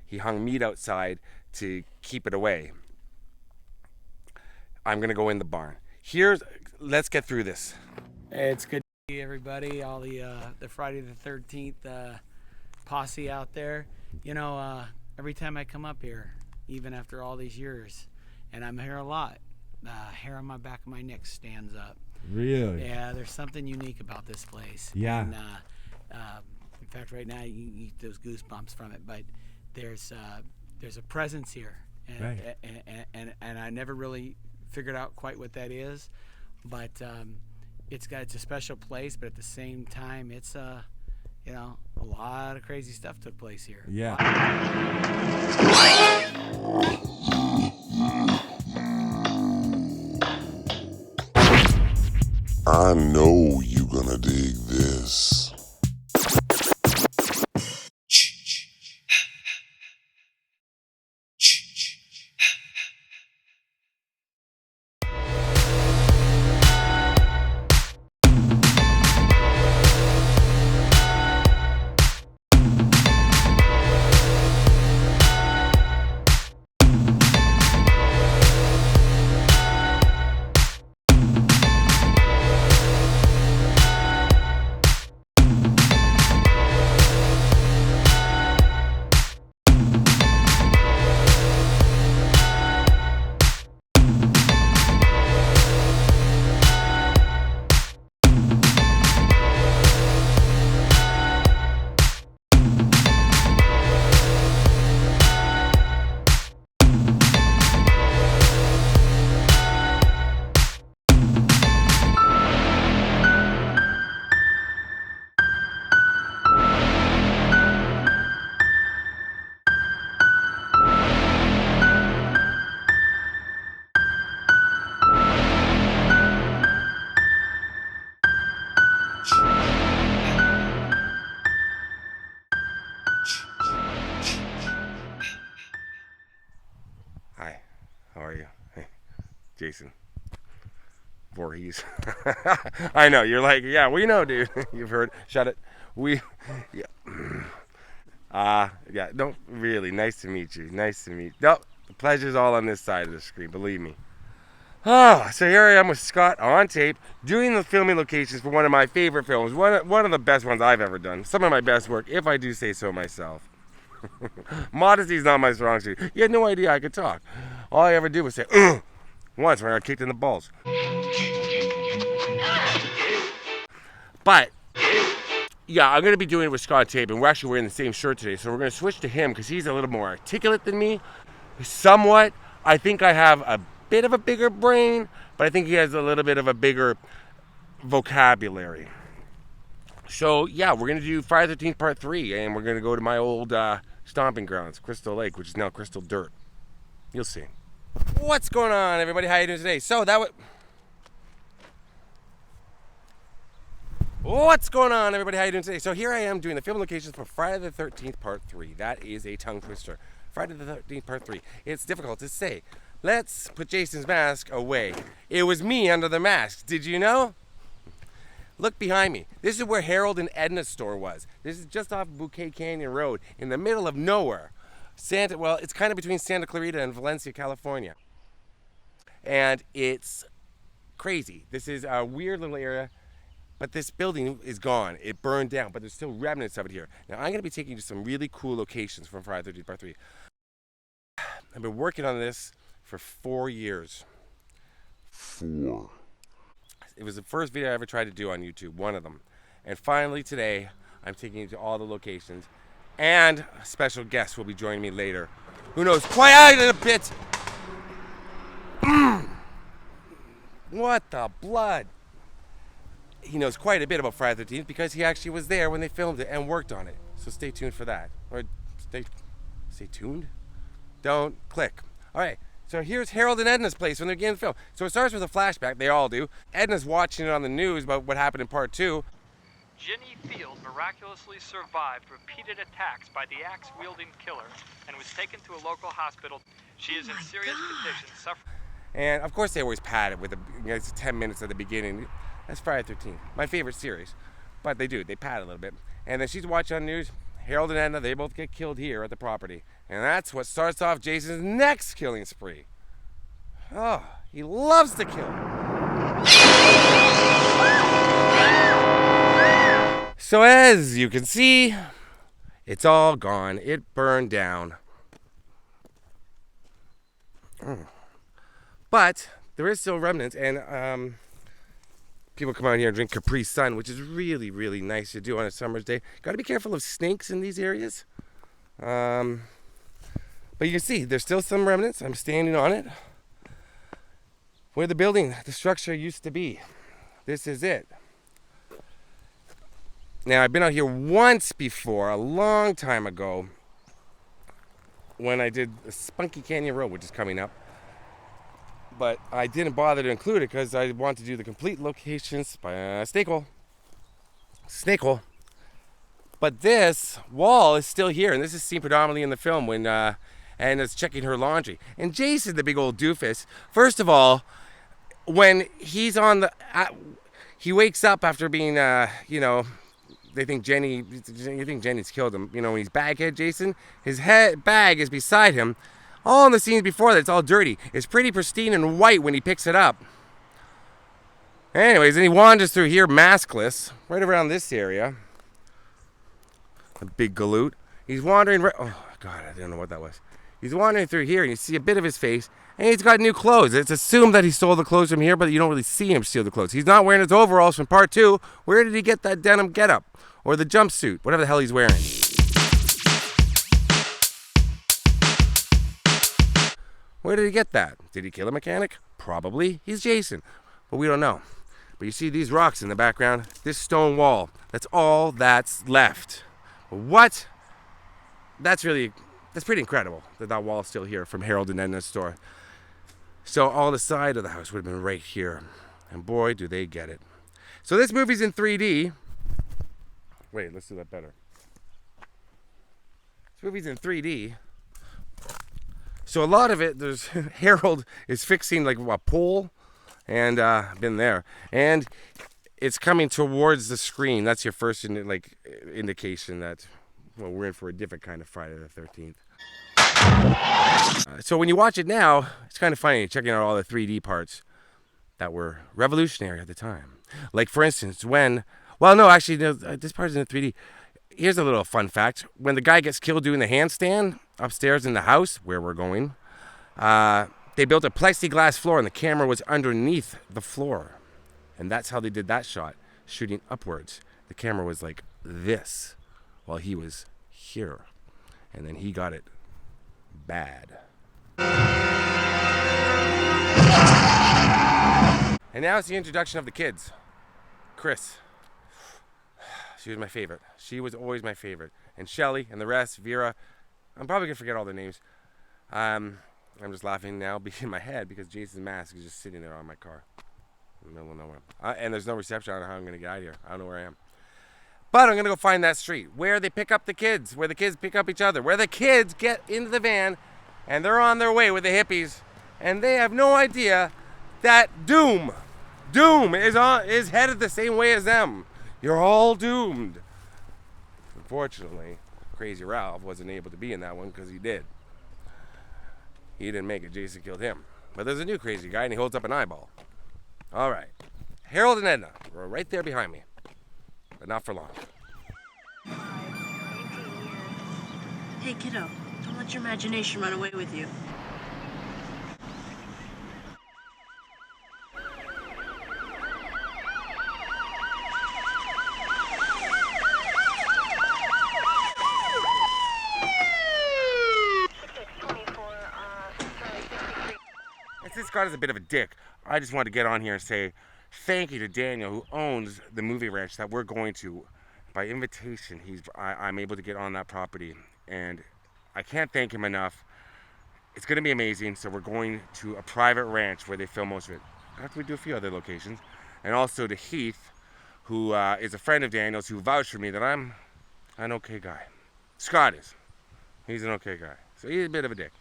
he hung meat outside to keep it away. I'm gonna go in the barn. Let's get through this. It's good to see everybody, all the Friday the 13th posse out there. You know, every time I come up here, even after all these years, and I'm here a lot, hair on my back of my neck stands up. Really? Yeah, there's something unique about this place. Yeah. And, in fact, right now you get those goosebumps from it, but there's a presence here, and, right. and I never really figured out quite what that is, but it's a special place, but at the same time, it's you know, a lot of crazy stuff took place here. Yeah. I know you gonna dig this. Hi, how are you? Hey, Jason Voorhees. I know, you're like, yeah, we know, dude. You've heard. Shut it. Yeah, don't really. Nice to meet you. Nice to meet you. No, the pleasure's all on this side of the screen, believe me. Oh, so here I am with Scott on tape, doing the filming locations for one of my favorite films, one of the best ones I've ever done. Some of my best work, if I do say so myself. Modesty's not my strong suit. You had no idea I could talk. All I ever did was say, ugh, once when I got kicked in the balls. But, yeah, I'm going to be doing it with Scott tape, and we're actually wearing the same shirt today, so we're going to switch to him because he's a little more articulate than me. Somewhat. I think I have a bit of a bigger brain, but I think he has a little bit of a bigger vocabulary. So, yeah, we're going to do Friday the 13th Part 3, and we're going to go to my old stomping grounds, Crystal Lake, which is now Crystal Dirt. You'll see. What's going on, everybody? How you doing today? So, What's going on, everybody? How you doing today? So, here I am doing the film locations for Friday the 13th Part 3. That is a tongue twister. Friday the 13th Part 3. It's difficult to say. Let's put Jason's mask away. It was me under the mask. Did you know? Look behind me. This is where Harold and Edna's store was. This is just off Bouquet Canyon Road in the middle of nowhere. It's kind of between Santa Clarita and Valencia, California. And it's crazy. This is a weird little area, but this building is gone. It burned down, but there's still remnants of it here. Now, I'm going to be taking you to some really cool locations from Friday the 13th Part 3. I've been working on this for 4 years. 4. It was the first video I ever tried to do on YouTube, one of them. And finally today, I'm taking you to all the locations. And a special guest will be joining me later. Who knows? Quiet a bit! What the blood? He knows quite a bit about Friday the 13th because he actually was there when they filmed it and worked on it. So stay tuned for that. Or stay tuned? Don't click. All right. So here's Harold and Edna's place when they're getting the film. So it starts with a flashback, they all do. Edna's watching it on the news about what happened in Part 2. Jenny Field miraculously survived repeated attacks by the axe-wielding killer and was taken to a local hospital. She is in serious condition, suffering. And of course they always pad it with it's 10 minutes at the beginning. That's Friday the 13th, my favorite series. But they pad it a little bit. And then she's watching on the news, Harold and Edna, they both get killed here at the property. And that's what starts off Jason's next killing spree. Oh, he loves to kill. So as you can see, it's all gone. It burned down. But there is still remnants, and people come out here and drink Capri Sun, which is really, really nice to do on a summer's day. Got to be careful of snakes in these areas. But you can see there's still some remnants. I'm standing on it. Where the building, the structure used to be. This is it. Now, I've been out here once before, a long time ago, when I did the Spunky Canyon Road, which is coming up. But I didn't bother to include it because I want to do the complete locations by snake hole. Snake hole. But this wall is still here, and this is seen predominantly in the film when Anna's checking her laundry. And Jason, the big old doofus, first of all, when he's on the, he wakes up after being, they think Jenny's killed him. You know, when he's baghead Jason, his bag is beside him. All in the scenes before that, it's all dirty. It's pretty pristine and white when he picks it up. Anyways, then he wanders through here maskless, right around this area. A big galoot. He's wandering right, oh God, I don't know what that was. He's wandering through here and you see a bit of his face, and he's got new clothes. It's assumed that he stole the clothes from here, but you don't really see him steal the clothes. He's not wearing his overalls from part 2. Where did he get that denim getup? Or the jumpsuit, whatever the hell he's wearing. Where did he get that? Did he kill a mechanic? Probably. He's Jason. But we don't know. But you see these rocks in the background? This stone wall. That's all that's left. What? That's pretty incredible that wall's still here from Harold and Edna's store. So all the side of the house would have been right here. And boy, do they get it. So this movie's in 3D. Wait, let's do that better. This movie's in 3D. So a lot of it, there's Harold is fixing like a pole, and been there, and it's coming towards the screen. That's your first indication that, well, we're in for a different kind of Friday the 13th. So when you watch it now, it's kind of funny checking out all the 3D parts that were revolutionary at the time. Like for instance, this part is in 3D. Here's a little fun fact. When the guy gets killed doing the handstand upstairs in the house where we're going, they built a plexiglass floor and the camera was underneath the floor. And that's how they did that shot, shooting upwards. The camera was like this while he was here. And then he got it bad. And now it's the introduction of the kids. Chris. She was my favorite. She was always my favorite. And Shelly and the rest, Vera. I'm probably going to forget all their names. I'm just laughing now in my head because Jason's mask is just sitting there on my car. In the middle of nowhere. And there's no reception. I don't know how I'm going to get out of here. I don't know where I am. But I'm going to go find that street where they pick up the kids. Where the kids pick up each other. Where the kids get into the van and they're on their way with the hippies. And they have no idea that Doom is headed the same way as them. You're all doomed. Unfortunately, Crazy Ralph wasn't able to be in that one because he did. He didn't make it. Jason killed him. But there's a new crazy guy and he holds up an eyeball. All right. Harold and Edna were right there behind me. But not for long. Hey, kiddo. Don't let your imagination run away with you. Scott is a bit of a dick. I just wanted to get on here and say thank you to Daniel, who owns the movie ranch that we're going to. By invitation, I'm able to get on that property, and I can't thank him enough. It's going to be amazing. So we're going to a private ranch where they film most of it. After we do a few other locations, and also to Heath, who is a friend of Daniel's, who vouched for me that I'm an okay guy. Scott is. He's an okay guy. So he's a bit of a dick,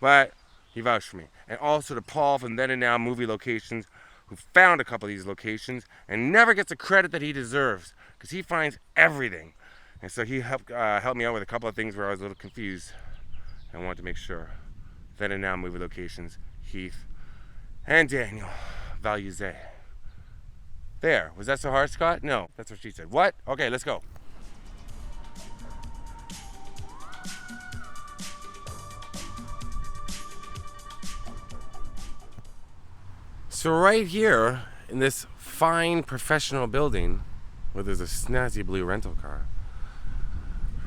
but he vouched for me. And also to Paul from Then and Now Movie Locations, who found a couple of these locations and never gets the credit that he deserves because he finds everything. And so he helped me out with a couple of things where I was a little confused. I wanted to make sure. Then and now movie locations, Heath and Daniel, Valuzet. There, was that so hard, Scott? No, that's what she said. What? Okay, let's go. So right here in this fine professional building where there's a snazzy blue rental car,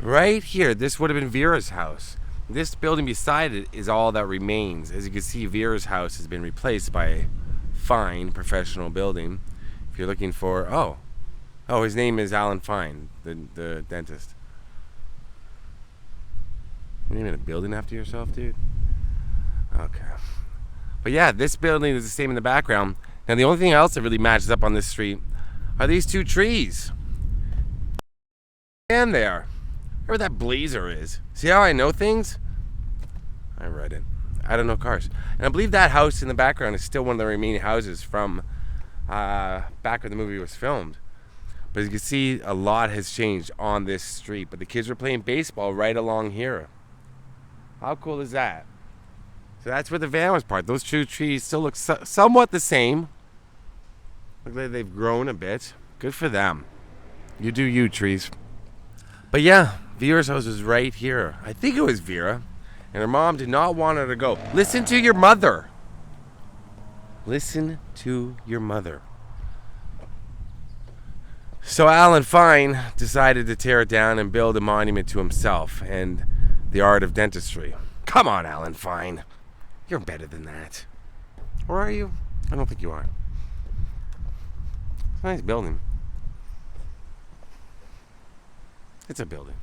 right here, this would have been Vera's house. This building beside it is all that remains. As you can see, Vera's house has been replaced by a fine professional building. If you're looking for, oh, his name is Alan Fine, the dentist. You naming a building after yourself, dude? Okay. But yeah, this building is the same in the background. Now the only thing else that really matches up on this street are these two trees. And there. Where that blazer is. See how I know things? I read it. I don't know cars. And I believe that house in the background is still one of the remaining houses from back when the movie was filmed. But as you can see, a lot has changed on this street. But the kids were playing baseball right along here. How cool is that? So that's where the van was parked. Those two trees still look somewhat the same. Look like they've grown a bit. Good for them. You do you, trees. But yeah, Vera's house was right here. I think it was Vera. And her mom did not want her to go. Listen to your mother. Listen to your mother. So Alan Fine decided to tear it down and build a monument to himself and the art of dentistry. Come on, Alan Fine. You're better than that. Or are you? I don't think you are. It's a nice building. It's a building.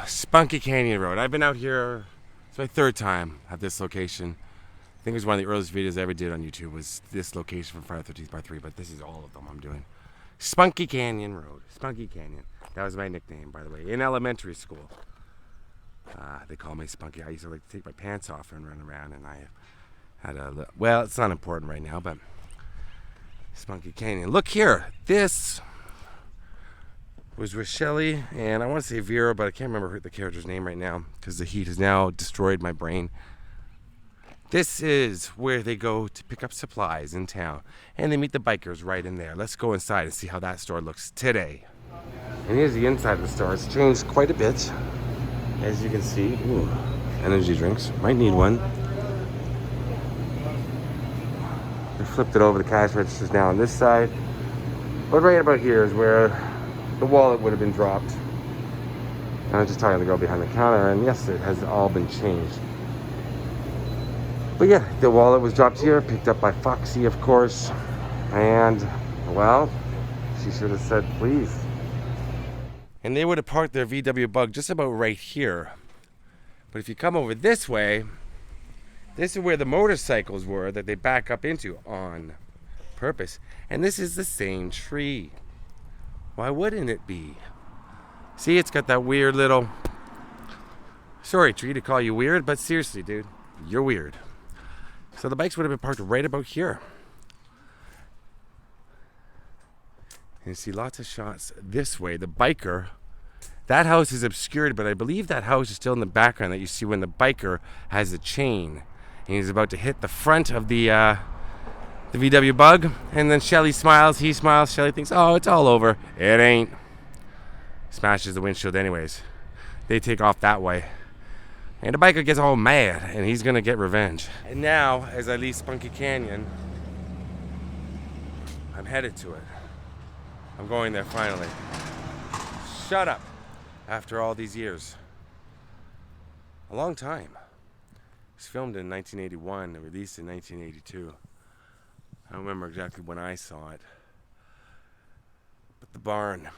Spunky Canyon Road. I've been out here, it's my third time at this location. I think it was one of the earliest videos I ever did on YouTube was this location from Friday the 13th Part 3, but this is all of them I'm doing. Spunky Canyon Road. Spunky Canyon. That was my nickname, by the way, in elementary school. They call me Spunky. I used to like to take my pants off and run around, and I had a, well, it's not important right now, but Spunky Canyon. Look here. This was Rochelle, and I want to say Vera, but I can't remember the character's name right now because the heat has now destroyed my brain. This is where they go to pick up supplies in town, and they meet the bikers right in there. Let's go inside and see how that store looks today. And here's the inside of the store. It's changed quite a bit, as you can see. Ooh, energy drinks. Might need one. They flipped it over. The cash register's now on this side. But right about here is where the wallet would have been dropped. And I was just talking to the girl behind the counter, and yes, it has all been changed. But yeah, the wallet was dropped here, picked up by Foxy, of course. And, well, she should have said please. And they would have parked their VW Bug just about right here. But if you come over this way, this is where the motorcycles were that they back up into on purpose. And this is the same tree. Why wouldn't it be? See, it's got that weird little... Sorry, tree, to call you weird, but seriously, dude, you're weird. So the bikes would have been parked right about here. And you see lots of shots this way. The biker, that house is obscured, but I believe that house is still in the background that you see when the biker has a chain. And he's about to hit the front of the VW Bug. And then Shelly smiles, he smiles, Shelly thinks, oh, it's all over. It ain't. Smashes the windshield anyways. They take off that way. And the biker gets all mad, and he's gonna get revenge. And now, as I leave Spunky Canyon, I'm headed to it. I'm going there finally. Shut up! After all these years. A long time. It was filmed in 1981 and released in 1982. I don't remember exactly when I saw it. But the barn,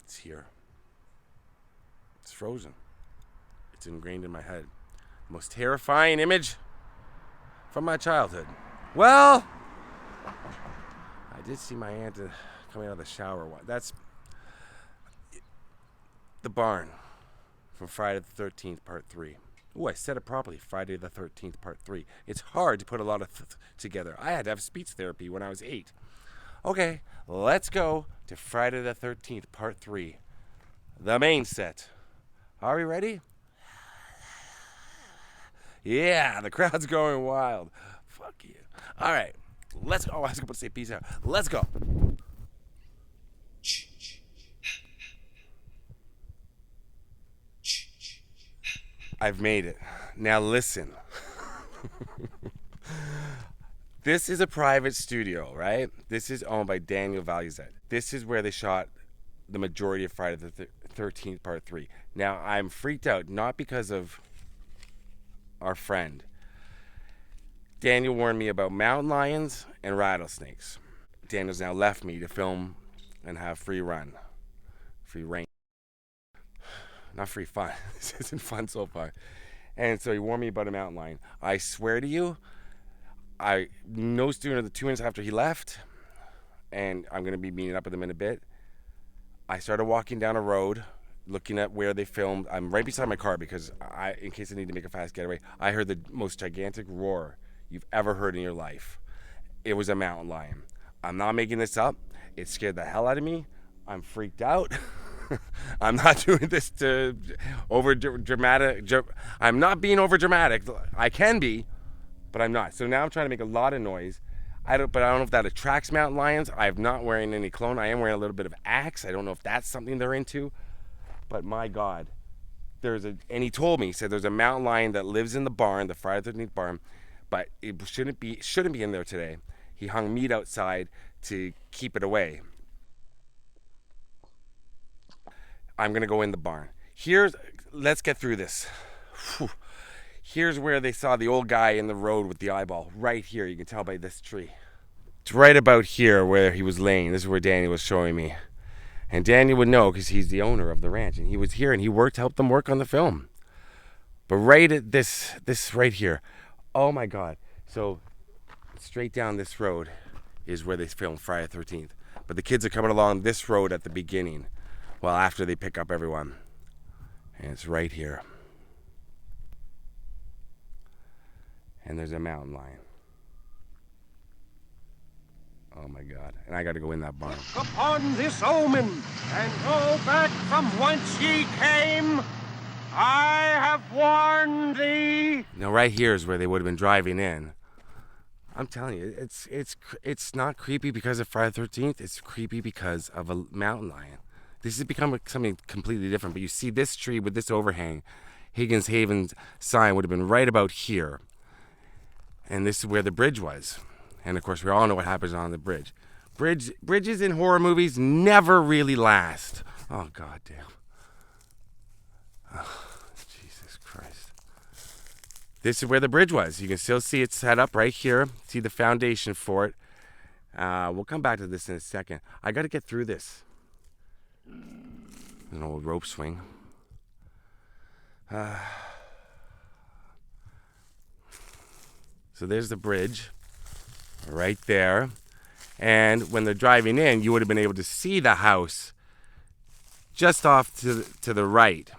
it's here. It's frozen. It's ingrained in my head. The most terrifying image from my childhood. Well, I did see my aunt coming out of the shower. That's the barn from Friday the 13th, Part 3. Oh, I said it properly. Friday the 13th, Part 3. It's hard to put a lot of together. I had to have speech therapy when I was 8. Okay, let's go to Friday the 13th, Part 3. The main set. Are we ready? Yeah, the crowd's going wild. Fuck you. All right, let's go. Oh, I was going to say peace out. Let's go. I've made it. Now listen. This is a private studio, right? This is owned by Daniel Valuzet. This is where they shot the majority of Friday the 13th, Part 3. Now, I'm freaked out, not because of our friend. Daniel warned me about mountain lions and rattlesnakes. Daniel's now left me to film and have free reign. Not free fun. This isn't fun so far. And so he warned me about a mountain lion. I swear to you, no sooner than 2 minutes after he left, and I'm going to be meeting up with him in a bit, I started walking down a road, looking at where they filmed. I'm right beside my car because in case I need to make a fast getaway, I heard the most gigantic roar you've ever heard in your life. It was a mountain lion. I'm not making this up. It scared the hell out of me. I'm freaked out. I'm not doing this to over dramatic. I'm not being over dramatic. I can be, but I'm not. So now I'm trying to make a lot of noise. But I don't know if that attracts mountain lions. I'm not wearing any cologne. I am wearing a little bit of Axe. I don't know if that's something they're into. But my God, and he told me, he said there's a mountain lion that lives in the barn, the Friday the 13th barn, but it shouldn't be in there today. He hung meat outside to keep it away. I'm gonna go in the barn. Let's get through this. Whew. Here's where they saw the old guy in the road with the eyeball. Right here, you can tell by this tree. It's right about here where he was laying. This is where Daniel was showing me. And Daniel would know because he's the owner of the ranch. And he was here and he helped them work on the film. But right at this right here. Oh my God. So straight down this road is where they filmed Friday the 13th. But the kids are coming along this road at the beginning. Well, after they pick up everyone. And it's right here. And there's a mountain lion. Oh my God. And I got to go in that barn. Look upon this omen and go back from whence ye came. I have warned thee. Now right here is where they would have been driving in. I'm telling you, it's not creepy because of Friday the 13th. It's creepy because of a mountain lion. This has become something completely different. But you see this tree with this overhang, Higgins Haven sign would have been right about here. And this is where the bridge was. And of course, we all know what happens on the bridge. Bridges in horror movies never really last. Oh, God damn. Oh, Jesus Christ. This is where the bridge was. You can still see it set up right here. See the foundation for it. We'll come back to this in a second. I got to get through this. An old rope swing. So there's the bridge right there. And when they're driving in, you would have been able to see the house just off to the right.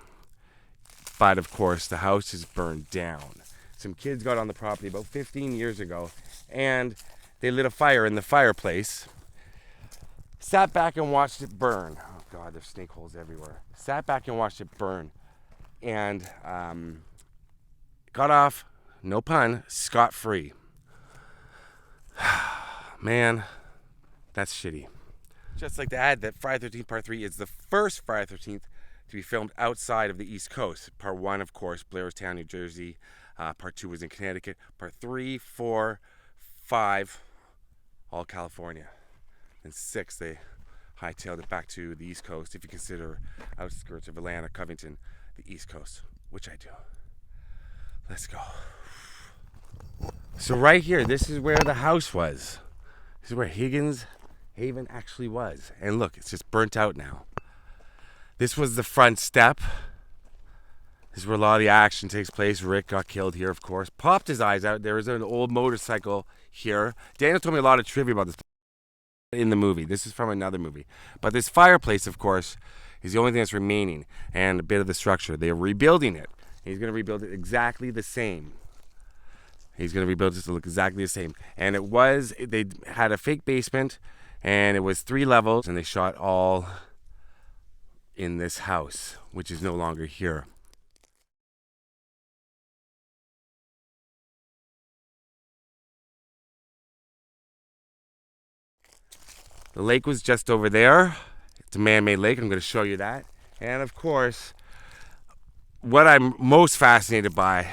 But of course, the house is burned down. Some kids got on the property about 15 years ago and they lit a fire in the fireplace. Sat back and watched it burn. Oh God, there's snake holes everywhere. Sat back and watched it burn. And got off, no pun, scot-free. Man, that's shitty. Just like to add that Friday the 13th Part 3 is the first Friday the 13th to be filmed outside of the East Coast. Part 1, of course, Blairstown, New Jersey. Part 2 was in Connecticut. Part 3, 4, 5, all California. And 6, they hightailed it back to the East Coast, if you consider outskirts of Atlanta, Covington, the East Coast, which I do. Let's go. So right here, this is where the house was. This is where Higgins Haven actually was. And look, it's just burnt out now. This was the front step. This is where a lot of the action takes place. Rick got killed here, of course. Popped his eyes out. There was an old motorcycle here. Daniel told me a lot of trivia about this in the movie. This is from another movie. But this fireplace, of course, is the only thing that's remaining. And a bit of the structure. They're rebuilding it. He's going to rebuild it exactly the same. He's going to rebuild it to look exactly the same. And they had a fake basement, and it was 3 levels, and they shot all in this house, which is no longer here. The lake was just over there. It's a man-made lake. I'm going to show you that. And of course, what I'm most fascinated by,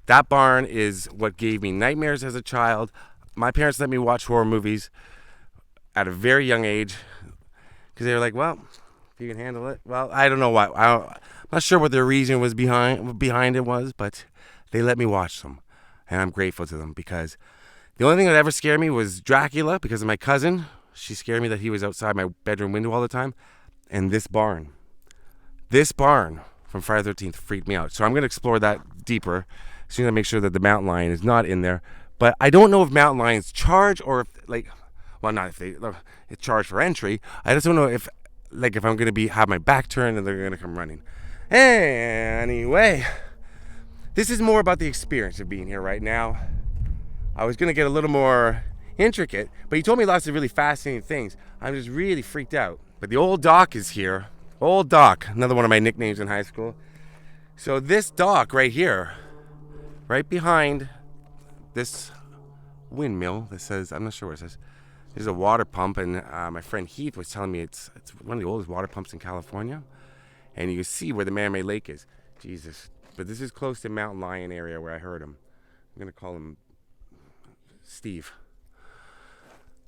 that barn is what gave me nightmares as a child. My parents let me watch horror movies at a very young age because they were like, well, if you can handle it. Well, I don't know why. I'm not sure what their reason was behind it was, but they let me watch them. And I'm grateful to them because the only thing that ever scared me was Dracula because of my cousin. She scared me that he was outside my bedroom window all the time. And this barn from Friday the 13th freaked me out. So I'm going to explore that deeper as soon as I make sure that the mountain lion is not in there. But I don't know if mountain lions charge or if, not if they charge for entry. I just don't know if I'm going to have my back turned and they're going to come running. Anyway, this is more about the experience of being here right now. I was going to get a little more intricate, but he told me lots of really fascinating things. I'm just really freaked out. But the old dock is here. Old dock, another one of my nicknames in high school. So this dock right here, right behind this windmill that says, I'm not sure what it says, there's a water pump, and my friend Heath was telling me it's one of the oldest water pumps in California. And you can see where the man-made lake is. Jesus. But this is close to Mountain Lion area where I heard him. I'm going to call him Steve,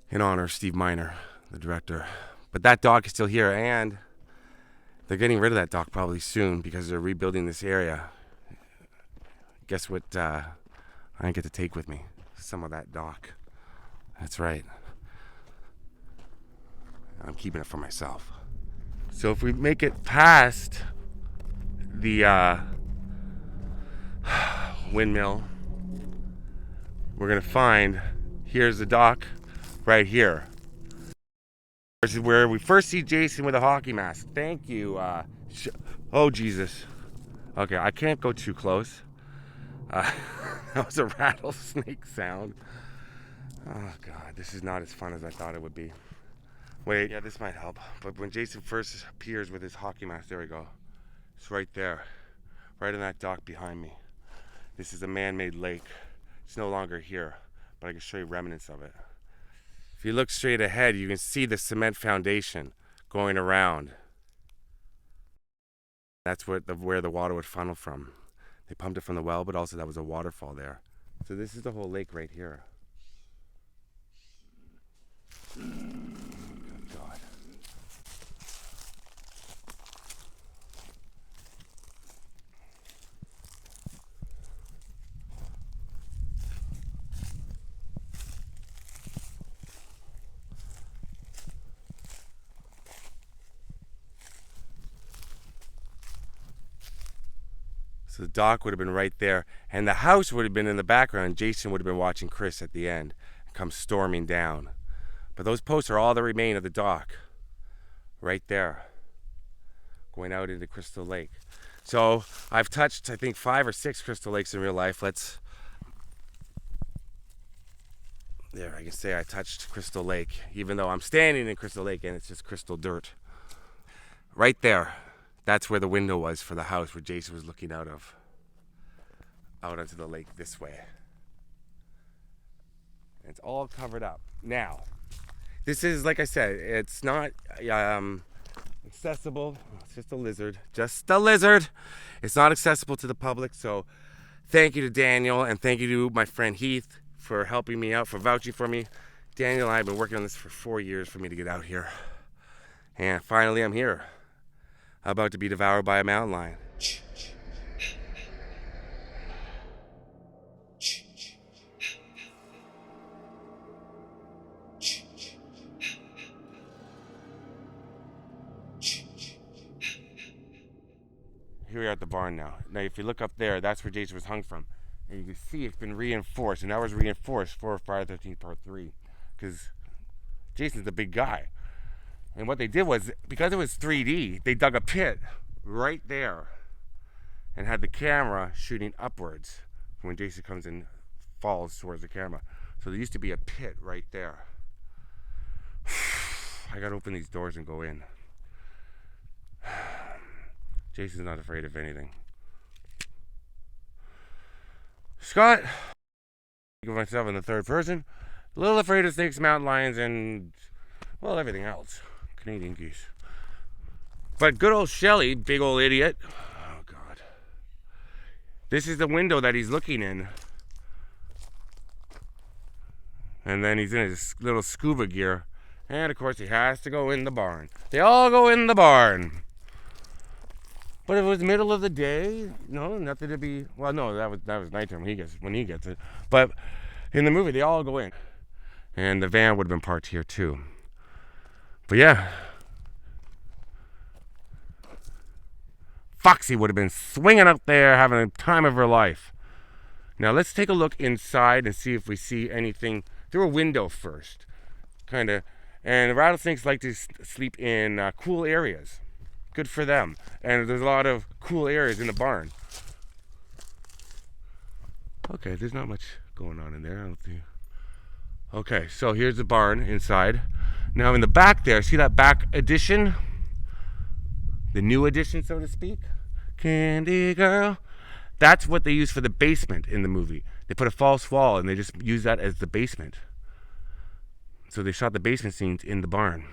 in honor of Steve Miner, the director. But that dock is still here, and they're getting rid of that dock probably soon because they're rebuilding this area. Guess what I get to take with me? Some of that dock. That's right. I'm keeping it for myself. So if we make it past the windmill, we're going to find, here's the dock right here. This is where we first see Jason with a hockey mask. Thank you. Oh, Jesus. Okay, I can't go too close. That was a rattlesnake sound. Oh, God, this is not as fun as I thought it would be. Wait, yeah, this might help. But when Jason first appears with his hockey mask, there we go. It's right there. Right on that dock behind me. This is a man-made lake. It's no longer here, but I can show you remnants of it. If you look straight ahead, you can see the cement foundation going around. That's where the water would funnel from. They pumped it from the well, but also that was a waterfall there. So this is the whole lake right here. Good God. So the dock would have been right there, and the house would have been in the background. Jason would have been watching Chris at the end come storming down. But those posts are all that remain of the dock, right there, going out into Crystal Lake. So I've touched, I think, 5 or 6 Crystal Lakes in real life. There, I can say I touched Crystal Lake, even though I'm standing in Crystal Lake and it's just crystal dirt. Right there. That's where the window was for the house where Jason was looking out onto the lake this way. And it's all covered up. Now, this is, like I said, it's not accessible. It's just a lizard. Just a lizard. It's not accessible to the public. So thank you to Daniel, and thank you to my friend Heath for helping me out, for vouching for me. Daniel and I have been working on this for 4 years for me to get out here. And finally I'm here. About to be devoured by a mountain lion. Here we are at the barn now. Now if you look up there, that's where Jason was hung from. And you can see it's been reinforced, and that was reinforced for Friday the 13th Part 3. Because Jason's a big guy. And what they did was, because it was 3D, they dug a pit right there. and had the camera shooting upwards when Jason comes and falls towards the camera. So there used to be a pit right there. I gotta open these doors and go in. Jason's not afraid of anything. Scott, I think of myself in the third person, a little afraid of snakes, mountain lions, and, well, everything else. Canadian geese. But good old Shelley, big old idiot. Oh, God. This is the window that he's looking in. And then he's in his little scuba gear. And, of course, he has to go in the barn. They all go in the barn. But if it was middle of the day, no, nothing to be... Well, no, that was nighttime when he gets it. But in the movie, they all go in. And the van would have been parked here, too. But, yeah... Foxy would have been swinging out there having a time of her life. Now let's take a look inside and see if we see anything through a window first. Kind of. And rattlesnakes like to sleep in cool areas. Good for them. And there's a lot of cool areas in the barn. Okay, there's not much going on in there. I don't think. Okay, so here's the barn inside. Now in the back there, see that back addition? The new addition, so to speak. Candy girl. That's what they use for the basement in the movie. They put a false wall and they just use that as the basement. So they shot the basement scenes in the barn.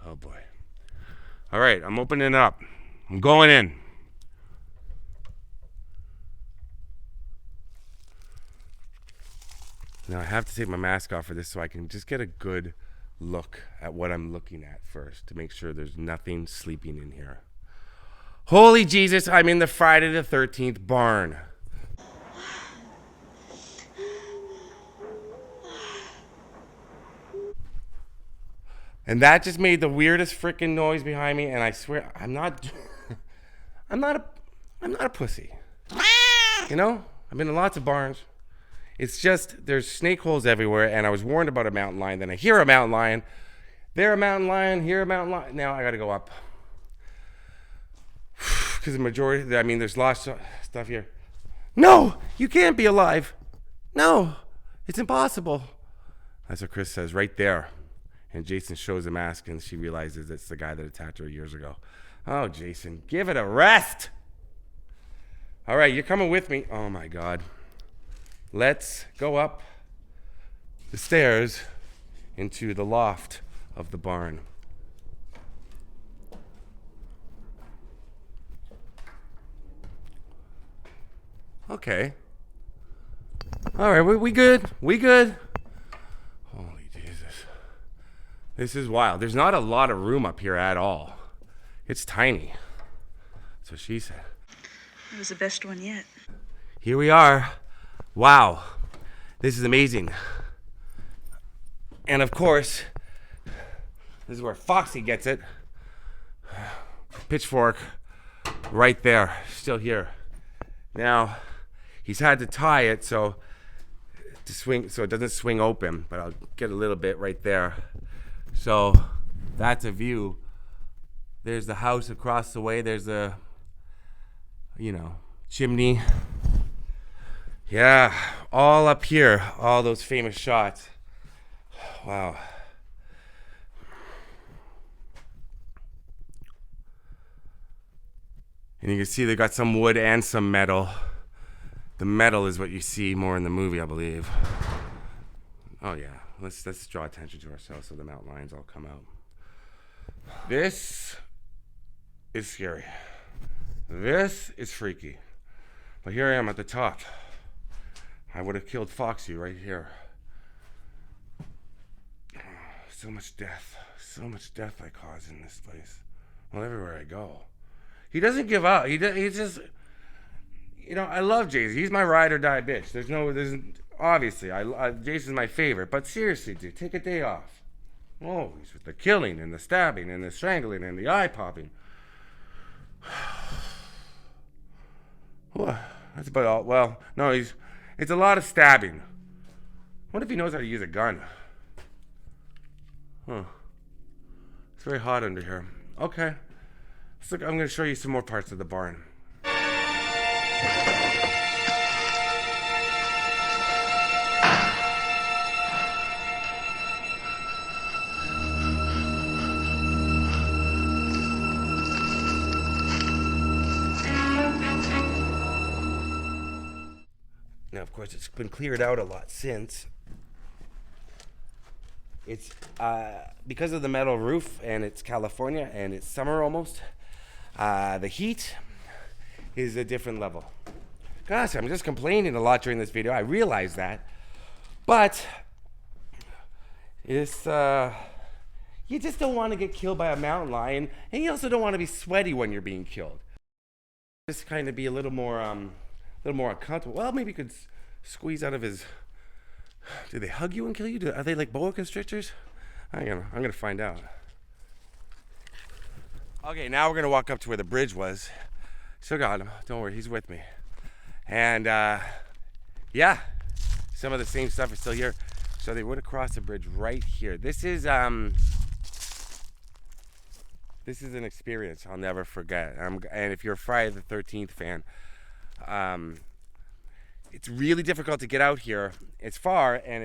Oh boy. All right, I'm opening it up. I'm going in. Now I have to take my mask off for this so I can just get a good look at what I'm looking at first to make sure there's nothing sleeping in here. Holy Jesus, I'm in the Friday the 13th barn. And that just made the weirdest freaking noise behind me, and I swear I'm not a pussy. You know? I've been in lots of barns. It's just, there's snake holes everywhere, and I was warned about a mountain lion. Then I hear a mountain lion. There a mountain lion, here a mountain lion. Now I gotta go up. Because the majority, there's lots of stuff here. No, you can't be alive. No, it's impossible. That's what Chris says right there. And Jason shows a mask, and she realizes it's the guy that attacked her years ago. Oh, Jason, give it a rest. All right, you're coming with me. Oh, my God. Let's go up the stairs into the loft of the barn. Okay. All right, we good? We good? Holy Jesus. This is wild. There's not a lot of room up here at all. It's tiny. That's what she said. It was the best one yet. Here we are. Wow, this is amazing. And of course, this is where Foxy gets it. Pitchfork, right there, still here. Now, he's had to tie it so it doesn't swing open, but I'll get a little bit right there. So that's a view. There's the house across the way. There's a, chimney. Yeah, all up here, all those famous shots. Wow. And you can see they got some wood and some metal. The metal is what you see more in the movie, I believe. Oh yeah, let's draw attention to ourselves so the mountain lions all come out. This is scary. This is freaky. But here I am at the top. I would have killed Foxy right here. So much death I cause in this place. Well, everywhere I go. He doesn't give up. He just, I love Jason. He's my ride or die bitch. Obviously, Jason's my favorite. But seriously, dude, take a day off. Oh, he's with the killing and the stabbing and the strangling and the eye popping. Well, that's about all. Well, no, it's a lot of stabbing. What if he knows how to use a gun? Huh. It's very hot under here. Okay. I'm going to show you some more parts of the barn. Now, of course, it's been cleared out a lot since. It's because of the metal roof, and it's California, and it's summer almost. The heat is a different level. Gosh, I'm just complaining a lot during this video. I realize that. But it's you just don't want to get killed by a mountain lion, and you also don't want to be sweaty when you're being killed. Just kind of be a little more uncomfortable. Well, maybe you could squeeze out of his. Do they hug you and kill you? Are they like boa constrictors? I'm gonna find out. Okay, now we're gonna walk up to where the bridge was. Still got him. Don't worry, he's with me. And yeah, some of the same stuff is still here. So they would have crossed the bridge right here. This is an experience I'll never forget. And if you're a Friday the 13th fan, it's really difficult to get out here. It's far, and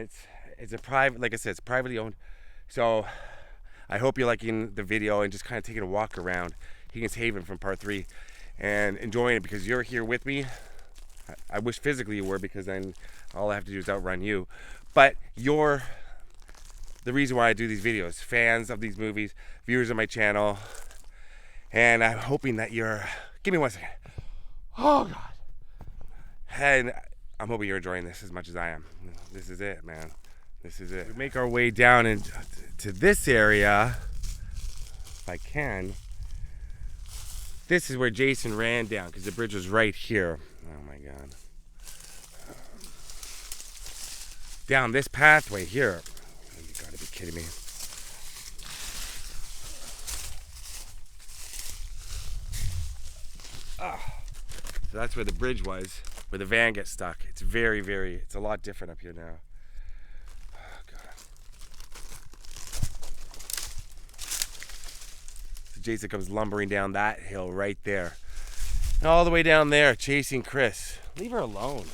it's a private, like I said, it's privately owned. So I hope you're liking the video and just kind of taking a walk around Higgins Haven from part 3 and enjoying it, because you're here with me. I wish physically you were, because then all I have to do is outrun you. But you're the reason why I do these videos. Fans of these movies, viewers of my channel. And I'm hoping that you're, give me 1 second. Oh God. And I'm hoping you're enjoying this as much as I am. This is it, man. This is it. We make our way down into this area, if I can. This is where Jason ran down, because the bridge was right here. Oh my God. Down this pathway here. You gotta be kidding me. So that's where the bridge was, where the van gets stuck. It's it's a lot different up here now. Oh God. So Jason comes lumbering down that hill right there. And all the way down there, chasing Chris. Leave her alone.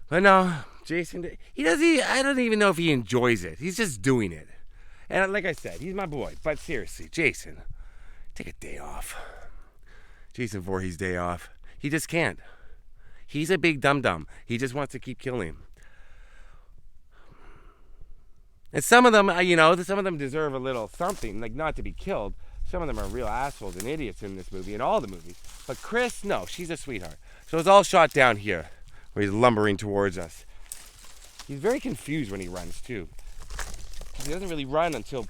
But no, Jason, I don't even know if he enjoys it. He's just doing it. And like I said, he's my boy. But seriously, Jason, take a day off. Jason Voorhees' day off. He just can't. He's a big dum-dum. He just wants to keep killing. And some of them, some of them deserve a little something, like not to be killed. Some of them are real assholes and idiots in this movie, in all the movies. But Chris, no, she's a sweetheart. So it's all shot down here, where he's lumbering towards us. He's very confused when he runs, too. He doesn't really run until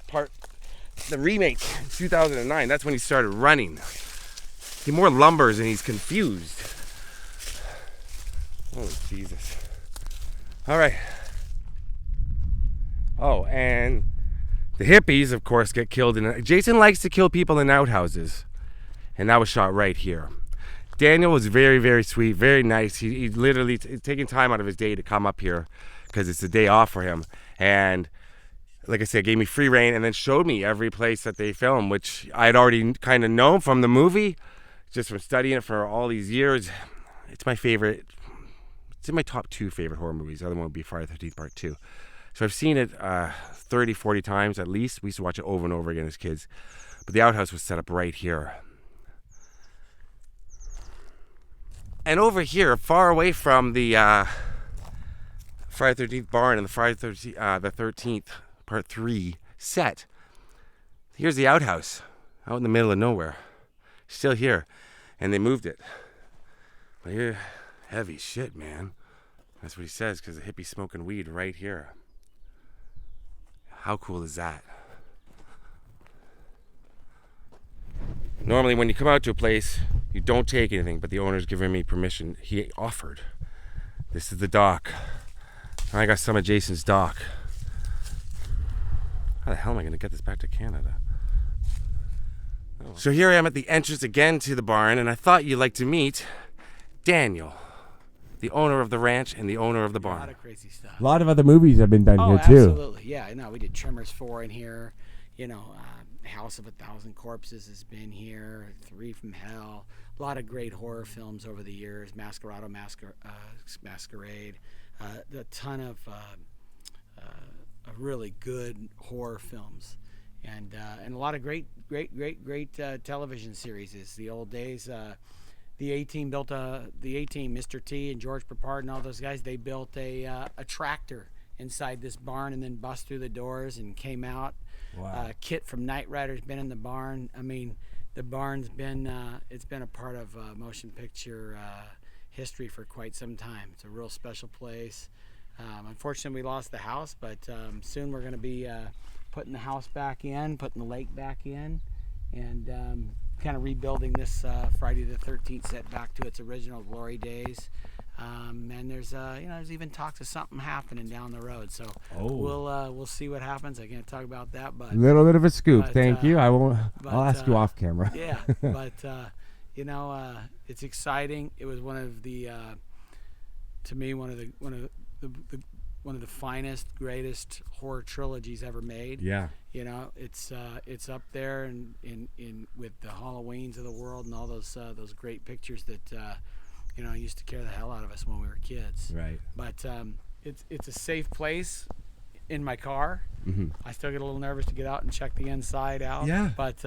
the remake, 2009. That's when he started running. He more lumbers and he's confused. Oh, Jesus. All right. Oh, and the hippies, of course, get killed. Jason likes to kill people in outhouses. And that was shot right here. Daniel was very, very sweet, very nice. He literally taking time out of his day to come up here because it's a day off for him. And like I said, gave me free reign and then showed me every place that they filmed, which I'd already kind of known from the movie, just from studying it for all these years. It's my favorite. It's in my top 2 favorite horror movies. The other one would be Friday the 13th Part 2. So I've seen it 30, 40 times at least. We used to watch it over and over again as kids. But the outhouse was set up right here. And over here, far away from the Friday the 13th barn and the Friday the 13th Part 3 set, here's the outhouse out in the middle of nowhere. Still here. And they moved it. But here, heavy shit, man. That's what he says, because the hippie's smoking weed right here. How cool is that? Normally when you come out to a place, you don't take anything, but the owner's giving me permission. He offered. This is the dock. I got some of Jason's dock. How the hell am I going to get this back to Canada? Oh. So here I am at the entrance again to the barn, and I thought you'd like to meet Daniel, the owner of the ranch and the owner of the barn. A lot of crazy stuff. A lot of other movies have been done here too. Absolutely. Yeah, no, we did Tremors 4 in here. House of 1,000 Corpses has been here. 3 from Hell. A lot of great horror films over the years. Masquerade. A ton of really good horror films, and a lot of great television series. The old days. The A-Team built the A-Team, Mr. T and George Papard and all those guys. They built a tractor inside this barn and then bust through the doors and came out. Wow. Kit from Knight Rider's been in the barn. I mean, the barn's been it's been a part of motion picture history for quite some time. It's a real special place. Unfortunately, we lost the house, but soon we're going to be putting the house back in, putting the lake back in, and kind of rebuilding this Friday the 13th set back to its original glory days. And there's there's even talks of something happening down the road. So we'll see what happens. I can't talk about that, but a little bit of a scoop. Thank you. I won't. I'll ask you off camera. Yeah, but it's exciting. It was one of the to me one of the finest, greatest horror trilogies ever made. Yeah. It's up there in with the Halloweens of the world and all those great pictures that used to scare the hell out of us when we were kids. Right. But it's a safe place in my car. Mm-hmm. I still get a little nervous to get out and check the inside out. Yeah. But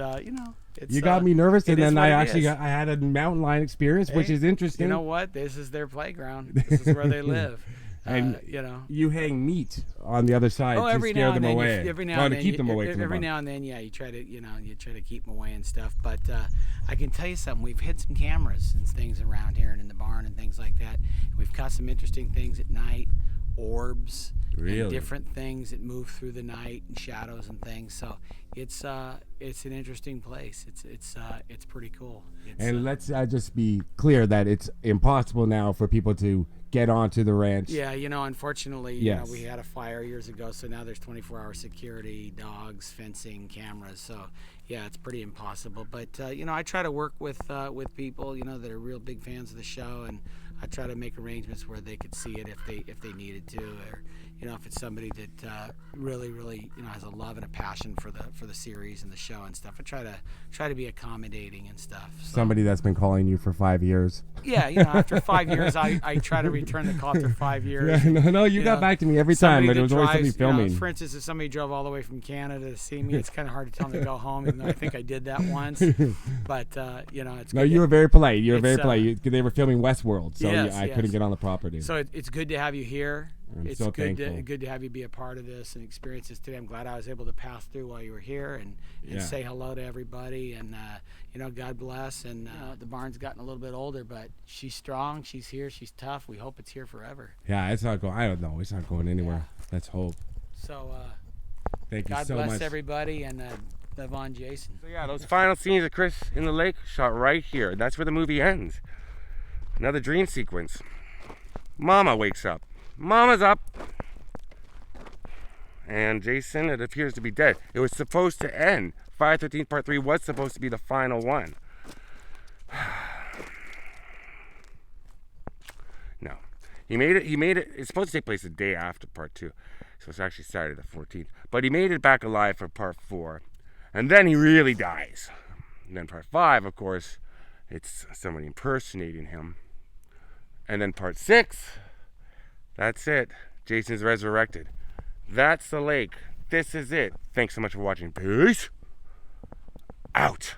it's You got me nervous, and then I I had a mountain lion experience, which is interesting. You know what? This is their playground. This is where they live. And you hang meat on the other side to scare them away. To keep them away from every now and then, you try to keep them away and stuff. But I can tell you something. We've hid some cameras and things around here and in the barn and things like that. We've caught some interesting things at night, orbs, and different things that move through the night and shadows and things. So it's an interesting place. It's pretty cool. And let's just be clear that it's impossible now for people to get onto the ranch. Yeah, unfortunately, yes. We had a fire years ago, so now there's 24-hour security, dogs, fencing, cameras. So yeah, it's pretty impossible. But I try to work with people that are real big fans of the show, and I try to make arrangements where they could see it if they needed to, or if it's somebody that really has a love and a passion for the series and the show and stuff. I try to be accommodating and stuff. So, somebody that's been calling you for 5 years. Yeah, after 5 years, I try to return the call after 5 years. Yeah, no, you got back to me every time, but it was always somebody filming. For instance, if somebody drove all the way from Canada to see me, it's kind of hard to tell them to go home, even though I think I did that once. But it's no, good. you were very polite. You were very polite. They were filming Westworld, so yes, I couldn't get on the property. So it's good to have you here. I'm so thankful. Good to have you be a part of this and experience this today. I'm glad I was able to pass through while you were here and say hello to everybody. And God bless. And the barn's gotten a little bit older, but she's strong. She's here. She's tough. We hope it's here forever. Yeah, it's not going. I don't know. It's not going anywhere. Yeah. Let's hope. So thank you God so much. God bless everybody, and live on, Jason. So yeah, those final scenes of Chris in the lake shot right here. That's where the movie ends. Another dream sequence. Mama wakes up. Mama's up. And Jason, it appears to be dead. It was supposed to end. Friday the 13th Part 3 was supposed to be the final one. No. He made it. It's supposed to take place the day after Part 2. So it's actually Saturday the 14th. But he made it back alive for Part 4. And then he really dies. And then Part 5, of course, it's somebody impersonating him. And then Part 6, that's it. Jason's resurrected. That's the lake. This is it. Thanks so much for watching. Peace out.